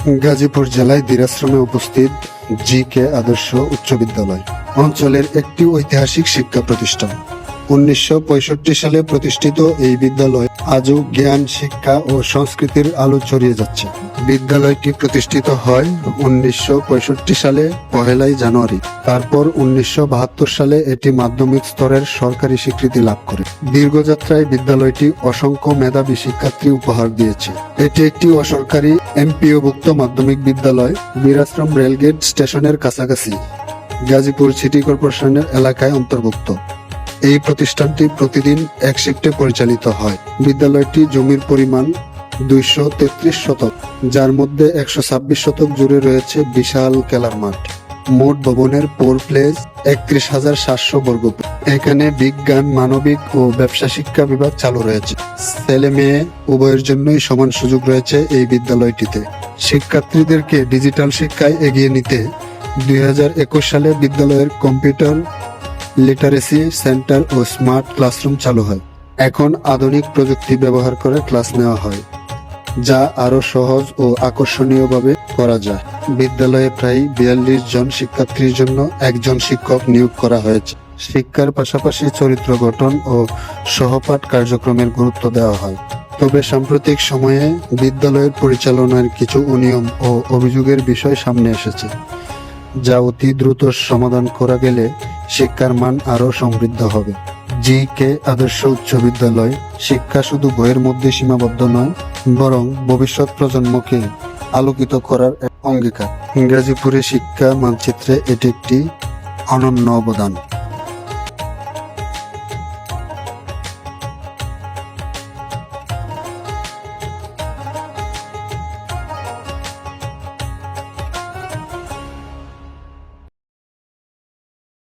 গাজীপুর জেলায় দিরাশ্রমে উপস্থিত জি.কে আদর্শ উচ্চ বিদ্যালয় অঞ্চলের একটি ঐতিহাসিক শিক্ষা প্রতিষ্ঠান। 1965 সালে প্রতিষ্ঠিত এই বিদ্যালয় আজও জ্ঞান, শিক্ষা ও সংস্কৃতির আলো ছড়িয়ে যাচ্ছে। বিদ্যালয়টি প্রতিষ্ঠিত হয় 1965 সালে 1 জানুয়ারি। তারপর 1972 সালে এটি মাধ্যমিক স্তরের সরকারি স্বীকৃতি লাভ করে। দীর্ঘযাত্রায় বিদ্যালয়টি অসংখ্য মেধাবী শিক্ষার্থী উপহার দিয়েছে। এটি একটি অসরকারি এমপিওভুক্ত মাধ্যমিক বিদ্যালয়। দিরাশ্রম রেলগেট স্টেশনের কাছাকাছি গাজীপুর সিটি কর্পোরেশনের এলাকায় অন্তর্ভুক্ত। এই প্রতিষ্ঠানটি প্রতিদিন এক শিফটে পরিচালিত হয়। বিদ্যালয়টি জমির পরিমাণ 233 শতক, যার মধ্যে 126 শতক জুড়ে রয়েছে বিশাল খেলার মাঠ। মোট ভবনের ফ্লোর প্লেস 31,700 বর্গফুট। এখানে বিজ্ঞান, মানবিক ও ব্যবসা শিক্ষা বিভাগ চালু রয়েছে। ছেলে মেয়ে উভয়ের জন্যই সমান সুযোগ রয়েছে এই বিদ্যালয়টিতে। শিক্ষার্থীদেরকে ডিজিটাল শিক্ষায় এগিয়ে নিতে 2021 সালে বিদ্যালয়ের কম্পিউটার লিটারেসি সেন্টার ও স্মার্ট ক্লাসরুম চালু হয়। এখন আধুনিক প্রযুক্তি ব্যবহার করে ক্লাস নেওয়া হয়, যা আরো সহজ ও আকর্ষণীয়ভাবে করা যায়। বিদ্যালয়ে প্রায় 42 জন শিক্ষার্থীর জন্য একজন শিক্ষক নিয়োগ করা হয়েছে। শিক্ষার পাশাপাশি চরিত্র গঠন ও সহপাঠ কার্যক্রমের গুরুত্ব দেওয়া হয়। তবে সাম্প্রতিক সময়ে বিদ্যালয়ের পরিচালনার কিছু অনিয়ম ও অভিযোগের বিষয় সামনে এসেছে, যা অতি দ্রুত সমাধান করা গেলে শিক্ষার মান আরো সমৃদ্ধ হবে। জি.কে আদর্শ উচ্চ বিদ্যালয় শিক্ষা শুধু বইয়ের মধ্যে সীমাবদ্ধ নয়, বরং ভবিষ্যৎ প্রজন্মকে আলোকিত করার এক অঙ্গীকার। গাজীপুরের শিক্ষা মানচিত্রে এটি একটি অনন্য অবদান।